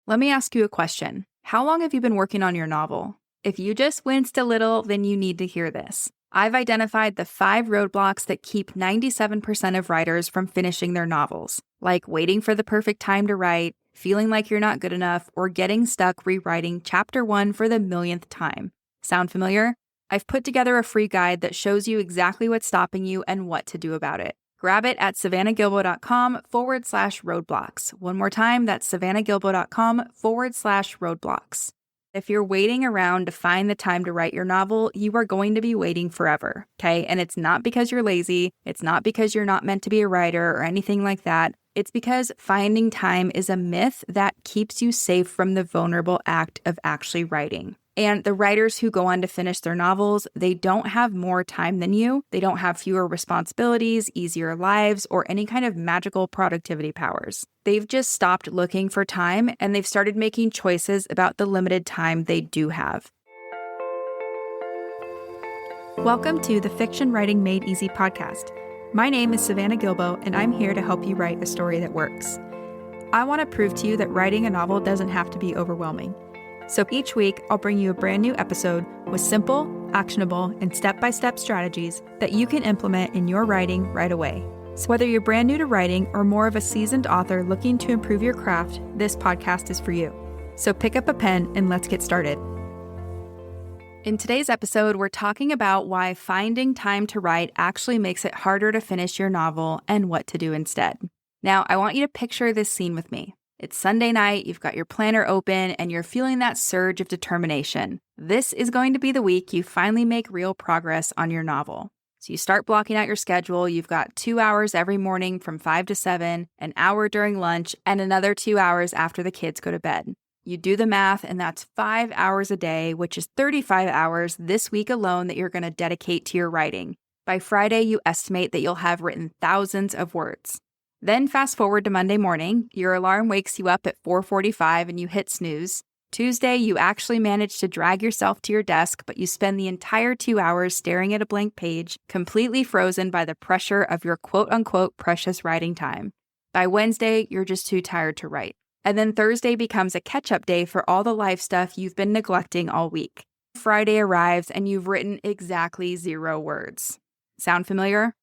Let me ask you a question. How long have you been working on your novel? If you just winced a little, then you need to hear this. I've identified the 5 roadblocks that keep 97% of writers from finishing their novels, like waiting for the perfect time to write, feeling like you're not good enough, or getting stuck rewriting chapter 1 for the millionth time. Sound familiar? I've put together a free guide that shows you exactly what's stopping you and what to do about it. Grab it at savannahgilbo.com/roadblocks. One more time, that's savannahgilbo.com/roadblocks. If you're waiting around to find the time to write your novel, you are going to be waiting forever, okay? And it's not because you're lazy. It's not because you're not meant to be a writer or anything like that. It's because finding time is a myth that keeps you safe from the vulnerable act of actually writing. And the writers who go on to finish their novels, they don't have more time than you. They don't have fewer responsibilities, easier lives, or any kind of magical productivity powers. They've just stopped looking for time, and they've started making choices about the limited time they do have. Welcome to the Fiction Writing Made Easy podcast. My name is Savannah Gilbo, and I'm here to help you write a story that works. I want to prove to you that writing a novel doesn't have to be overwhelming. So each week, I'll bring you a brand new episode with simple, actionable, and step-by-step strategies that you can implement in your writing right away. So whether you're brand new to writing or more of a seasoned author looking to improve your craft, this podcast is for you. So pick up a pen and let's get started. In today's episode, we're talking about why finding time to write actually makes it harder to finish your novel and what to do instead. Now, I want you to picture this scene with me. It's Sunday night, you've got your planner open, and you're feeling that surge of determination. This is going to be the week you finally make real progress on your novel. So you start blocking out your schedule. You've got 2 hours every morning from 5 to 7, an hour during lunch, and another 2 hours after the kids go to bed. You do the math, and that's 5 hours a day, which is 35 hours this week alone that you're going to dedicate to your writing. By Friday, you estimate that you'll have written thousands of words. Then fast forward to Monday morning, your alarm wakes you up at 4:45 and you hit snooze. Tuesday, you actually manage to drag yourself to your desk, but you spend the entire 2 hours staring at a blank page, completely frozen by the pressure of your quote-unquote precious writing time. By Wednesday, you're just too tired to write. And then Thursday becomes a catch-up day for all the life stuff you've been neglecting all week. Friday arrives and you've written exactly 0 words. Sound familiar?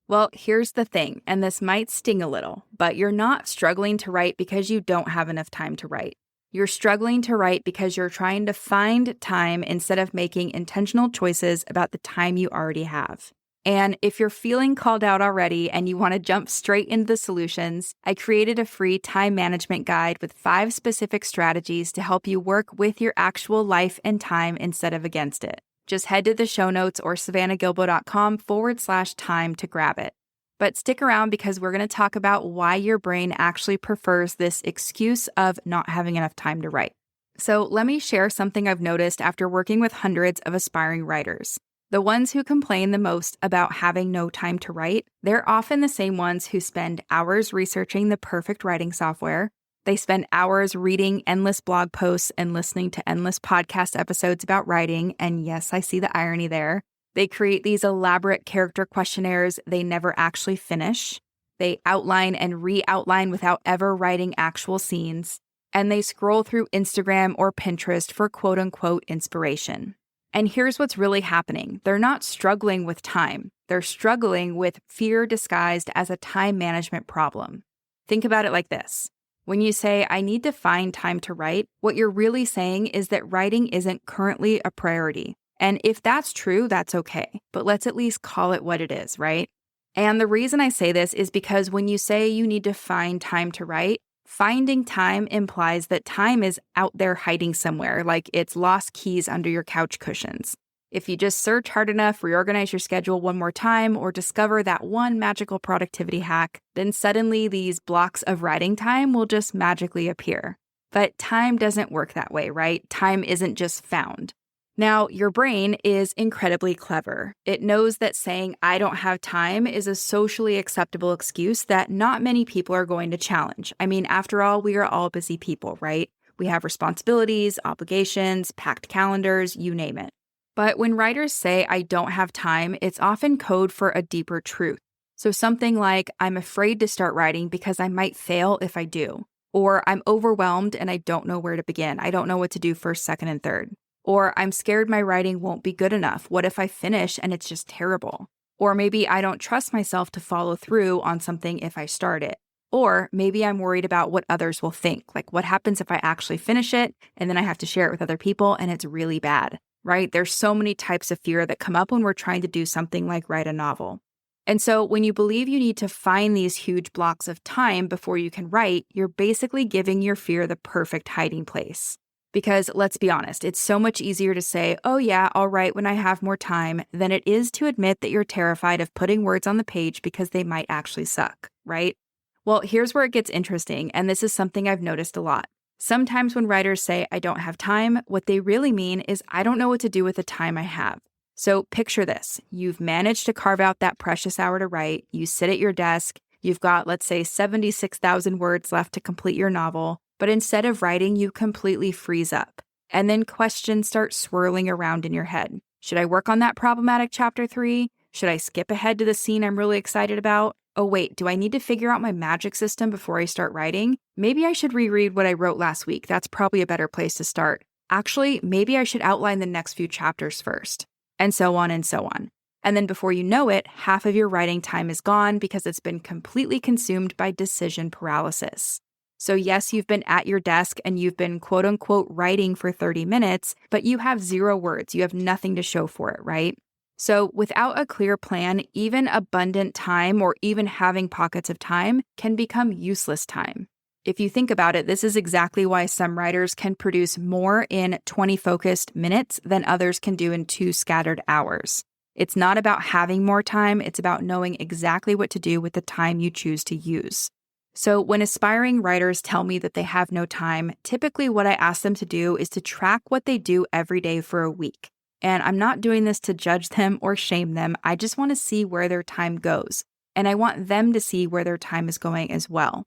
Well, here's the thing, and this might sting a little, but you're not struggling to write because you don't have enough time to write. You're struggling to write because you're trying to find time instead of making intentional choices about the time you already have. And if you're feeling called out already and you want to jump straight into the solutions, I created a free time management guide with 5 specific strategies to help you work with your actual life and time instead of against it. Just head to the show notes or savannahgilbo.com/time to grab it. But stick around because we're going to talk about why your brain actually prefers this excuse of not having enough time to write. So let me share something I've noticed after working with hundreds of aspiring writers. The ones who complain the most about having no time to write, they're often the same ones who spend hours researching the perfect writing software. They spend hours reading endless blog posts and listening to endless podcast episodes about writing, and yes, I see the irony there. They create these elaborate character questionnaires they never actually finish. They outline and re-outline without ever writing actual scenes. And they scroll through Instagram or Pinterest for quote-unquote inspiration. And here's what's really happening. They're not struggling with time. They're struggling with fear disguised as a time management problem. Think about it like this. When you say, I need to find time to write, what you're really saying is that writing isn't currently a priority. And if that's true, that's okay. But let's at least call it what it is, right? And the reason I say this is because when you say you need to find time to write, finding time implies that time is out there hiding somewhere, like it's lost keys under your couch cushions. If you just search hard enough, reorganize your schedule one more time, or discover that one magical productivity hack, then suddenly these blocks of writing time will just magically appear. But time doesn't work that way, right? Time isn't just found. Now, your brain is incredibly clever. It knows that saying, I don't have time is a socially acceptable excuse that not many people are going to challenge. I mean, after all, we are all busy people, right? We have responsibilities, obligations, packed calendars, you name it. But when writers say, I don't have time, it's often code for a deeper truth. So something like, I'm afraid to start writing because I might fail if I do. Or I'm overwhelmed and I don't know where to begin. I don't know what to do first, second, and third. Or I'm scared my writing won't be good enough. What if I finish and it's just terrible? Or maybe I don't trust myself to follow through on something if I start it. Or maybe I'm worried about what others will think. Like, what happens if I actually finish it and then I have to share it with other people and it's really bad, right? There's so many types of fear that come up when we're trying to do something like write a novel. And so when you believe you need to find these huge blocks of time before you can write, you're basically giving your fear the perfect hiding place. Because let's be honest, it's so much easier to say, oh yeah, I'll write when I have more time, than it is to admit that you're terrified of putting words on the page because they might actually suck, right? Well, here's where it gets interesting, and this is something I've noticed a lot. Sometimes when writers say, I don't have time, what they really mean is, I don't know what to do with the time I have. So picture this. You've managed to carve out that precious hour to write. You sit at your desk. You've got, let's say, 76,000 words left to complete your novel. But instead of writing, you completely freeze up. And then questions start swirling around in your head. Should I work on that problematic chapter 3? Should I skip ahead to the scene I'm really excited about? Oh wait, do I need to figure out my magic system before I start writing? Maybe I should reread what I wrote last week. That's probably a better place to start. Actually, maybe I should outline the next few chapters first. And so on and so on. And then before you know it, half of your writing time is gone because it's been completely consumed by decision paralysis. So yes, you've been at your desk and you've been quote unquote writing for 30 minutes, but you have 0 words. You have nothing to show for it, right? So without a clear plan, even abundant time or even having pockets of time can become useless time. If you think about it, this is exactly why some writers can produce more in 20 focused minutes than others can do in 2 scattered hours. It's not about having more time, it's about knowing exactly what to do with the time you choose to use. So when aspiring writers tell me that they have no time, typically what I ask them to do is to track what they do every day for a week. And I'm not doing this to judge them or shame them, I just want to see where their time goes. And I want them to see where their time is going as well.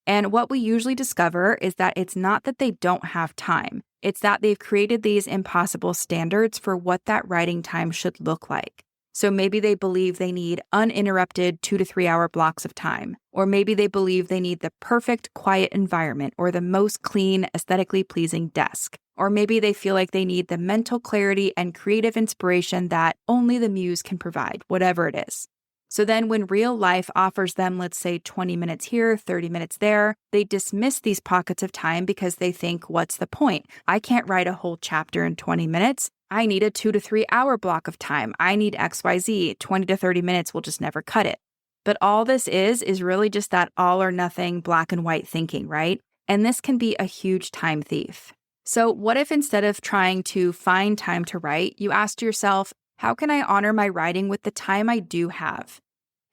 And what we usually discover is that it's not that they don't have time. It's that they've created these impossible standards for what that writing time should look like. So maybe they believe they need uninterrupted 2 to 3 hour blocks of time. Or maybe they believe they need the perfect quiet environment or the most clean, aesthetically pleasing desk. Or maybe they feel like they need the mental clarity and creative inspiration that only the muse can provide, whatever it is. So then when real life offers them, let's say 20 minutes here, 30 minutes there, they dismiss these pockets of time because they think, what's the point? I can't write a whole chapter in 20 minutes. I need a 2 to 3 hour block of time. I need XYZ. 20 to 30 minutes will just never cut it. But all this is really just that all or nothing black and white thinking, right? And this can be a huge time thief. So what if instead of trying to find time to write, you asked yourself, how can I honor my writing with the time I do have?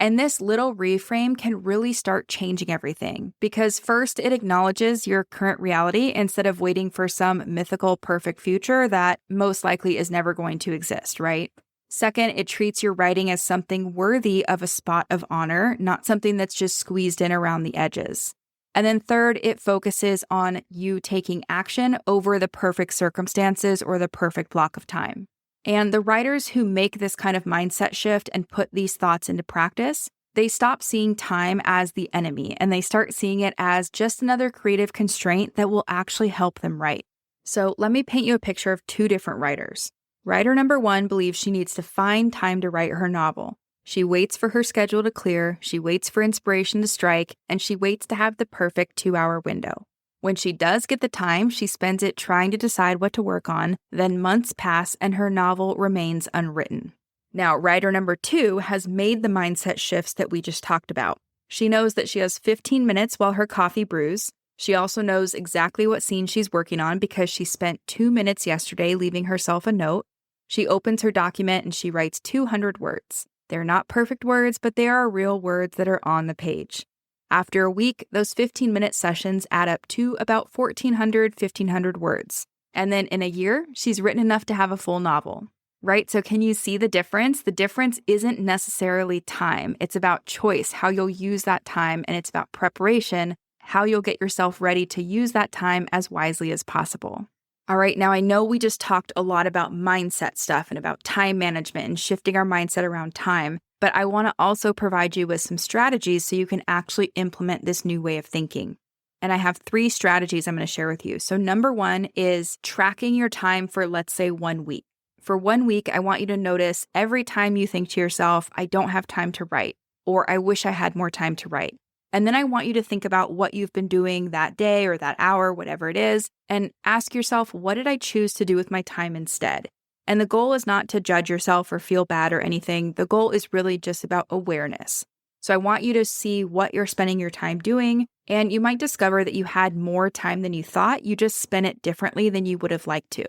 And this little reframe can really start changing everything because first, it acknowledges your current reality instead of waiting for some mythical perfect future that most likely is never going to exist, right? Second, it treats your writing as something worthy of a spot of honor, not something that's just squeezed in around the edges. And then third, it focuses on you taking action over the perfect circumstances or the perfect block of time. And the writers who make this kind of mindset shift and put these thoughts into practice, they stop seeing time as the enemy and they start seeing it as just another creative constraint that will actually help them write. So let me paint you a picture of 2 different writers. Writer number 1 believes she needs to find time to write her novel. She waits for her schedule to clear, she waits for inspiration to strike, and she waits to have the perfect 2-hour window. When she does get the time, she spends it trying to decide what to work on, then months pass and her novel remains unwritten. Now, writer number 2 has made the mindset shifts that we just talked about. She knows that she has 15 minutes while her coffee brews. She also knows exactly what scene she's working on because she spent 2 minutes yesterday leaving herself a note. She opens her document and she writes 200 words. They're not perfect words, but they are real words that are on the page. After a week, those 15-minute sessions add up to about 1,500 words. And then in a year, she's written enough to have a full novel, right? So can you see the difference? The difference isn't necessarily time. It's about choice, how you'll use that time, and it's about preparation, how you'll get yourself ready to use that time as wisely as possible. All right, now I know we just talked a lot about mindset stuff and about time management and shifting our mindset around time, but I want to also provide you with some strategies so you can actually implement this new way of thinking. And I have 3 strategies I'm going to share with you. So number 1 is tracking your time for, let's say, 1 week. For 1 week, I want you to notice every time you think to yourself, I don't have time to write, or I wish I had more time to write. And then I want you to think about what you've been doing that day or that hour, whatever it is, and ask yourself, what did I choose to do with my time instead? And the goal is not to judge yourself or feel bad or anything. The goal is really just about awareness. So I want you to see what you're spending your time doing, and you might discover that you had more time than you thought. You just spent it differently than you would have liked to.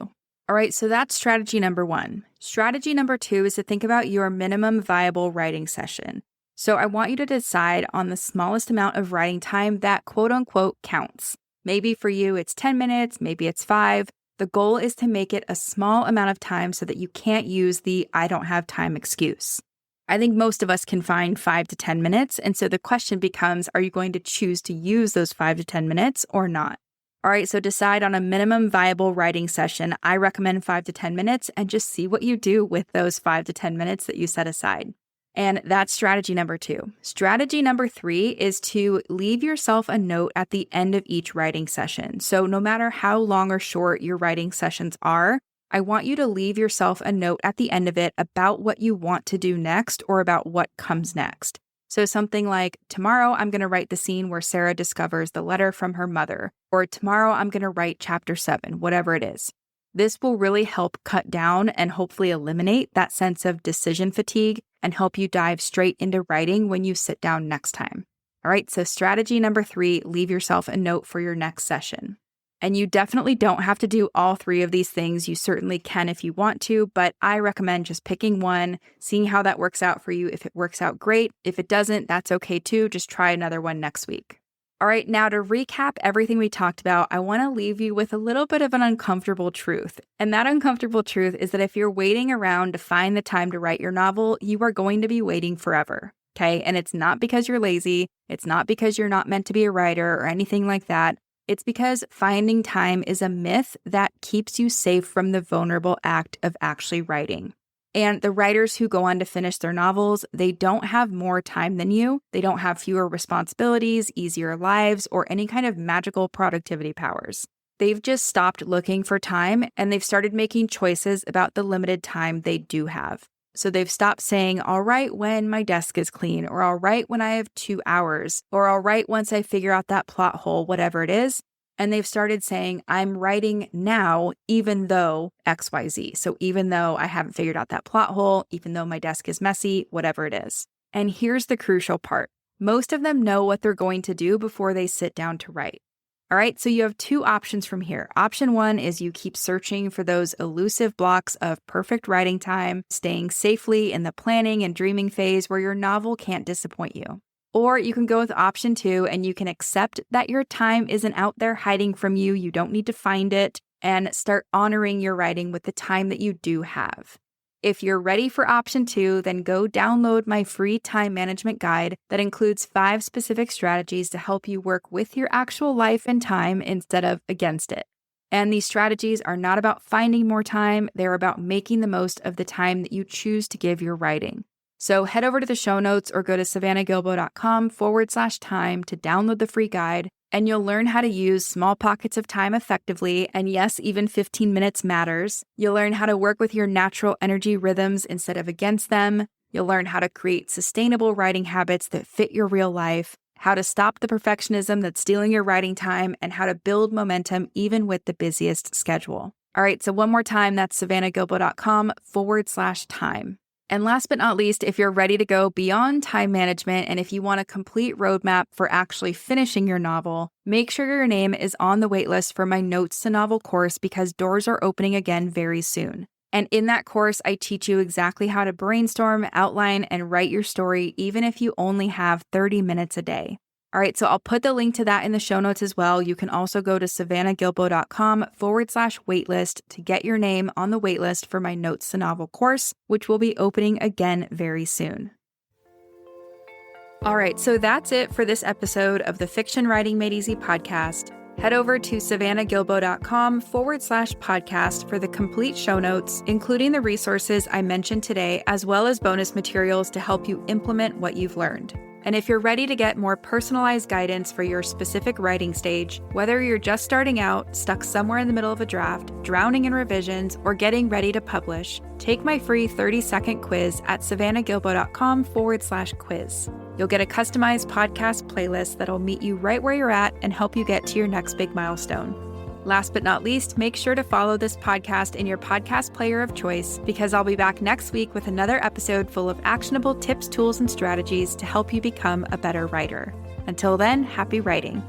All right, so that's strategy number 1. Strategy number 2 is to think about your minimum viable writing session. So I want you to decide on the smallest amount of writing time that quote unquote counts. Maybe for you it's 10 minutes, maybe it's 5. The goal is to make it a small amount of time so that you can't use the I don't have time excuse. I think most of us can find 5 to 10 minutes, and so the question becomes, are you going to choose to use those 5 to 10 minutes or not? All right, so decide on a minimum viable writing session. I recommend 5 to 10 minutes, and just see what you do with those 5 to 10 minutes that you set aside. And that's strategy number 2. Strategy number 3 is to leave yourself a note at the end of each writing session. So no matter how long or short your writing sessions are, I want you to leave yourself a note at the end of it about what you want to do next or about what comes next. So something like, tomorrow I'm going to write the scene where Sarah discovers the letter from her mother, or tomorrow I'm going to write chapter 7, whatever it is. This will really help cut down and hopefully eliminate that sense of decision fatigue and help you dive straight into writing when you sit down next time. All right, so strategy number 3, leave yourself a note for your next session. And you definitely don't have to do all 3 of these things. You certainly can if you want to, but I recommend just picking one, seeing how that works out for you. If it works out, great. If it doesn't, that's okay too. Just try another one next week. All right, now to recap everything we talked about, I want to leave you with a little bit of an uncomfortable truth. And that uncomfortable truth is that if you're waiting around to find the time to write your novel, you are going to be waiting forever. Okay, and it's not because you're lazy. It's not because you're not meant to be a writer or anything like that. It's because finding time is a myth that keeps you safe from the vulnerable act of actually writing. And the writers who go on to finish their novels, they don't have more time than you. They don't have fewer responsibilities, easier lives, or any kind of magical productivity powers. They've just stopped looking for time, and they've started making choices about the limited time they do have. So they've stopped saying, I'll write when my desk is clean, or I'll write when I have 2 hours, or I'll write once I figure out that plot hole, whatever it is. And they've started saying, I'm writing now, even though XYZ. So even though I haven't figured out that plot hole, even though my desk is messy, whatever it is. And here's the crucial part. Most of them know what they're going to do before they sit down to write. All right, so you have 2 options from here. Option 1 is you keep searching for those elusive blocks of perfect writing time, staying safely in the planning and dreaming phase where your novel can't disappoint you. Or you can go with option 2 and you can accept that your time isn't out there hiding from you. You don't need to find it, and start honoring your writing with the time that you do have. If you're ready for option 2, then go download my free time management guide that includes 5 specific strategies to help you work with your actual life and time instead of against it. And these strategies are not about finding more time. They're about making the most of the time that you choose to give your writing. So head over to the show notes or go to savannahgilbo.com/time to download the free guide, and you'll learn how to use small pockets of time effectively. And yes, even 15 minutes matters. You'll learn how to work with your natural energy rhythms instead of against them. You'll learn how to create sustainable writing habits that fit your real life, how to stop the perfectionism that's stealing your writing time, and how to build momentum even with the busiest schedule. All right, so one more time, that's savannahgilbo.com/time. And last but not least, if you're ready to go beyond time management and if you want a complete roadmap for actually finishing your novel, make sure your name is on the waitlist for my Notes to Novel course because doors are opening again very soon. And in that course, I teach you exactly how to brainstorm, outline, and write your story, even if you only have 30 minutes a day. All right, so I'll put the link to that in the show notes as well. You can also go to savannahgilbo.com/waitlist to get your name on the waitlist for my Notes to Novel course, which will be opening again very soon. All right, so that's it for this episode of the Fiction Writing Made Easy podcast. Head over to savannahgilbo.com/podcast for the complete show notes, including the resources I mentioned today, as well as bonus materials to help you implement what you've learned. And if you're ready to get more personalized guidance for your specific writing stage, whether you're just starting out, stuck somewhere in the middle of a draft, drowning in revisions, or getting ready to publish, take my free 30-second quiz at savannahgilbo.com/quiz. You'll get a customized podcast playlist that'll meet you right where you're at and help you get to your next big milestone. Last but not least, make sure to follow this podcast in your podcast player of choice, because I'll be back next week with another episode full of actionable tips, tools, and strategies to help you become a better writer. Until then, happy writing.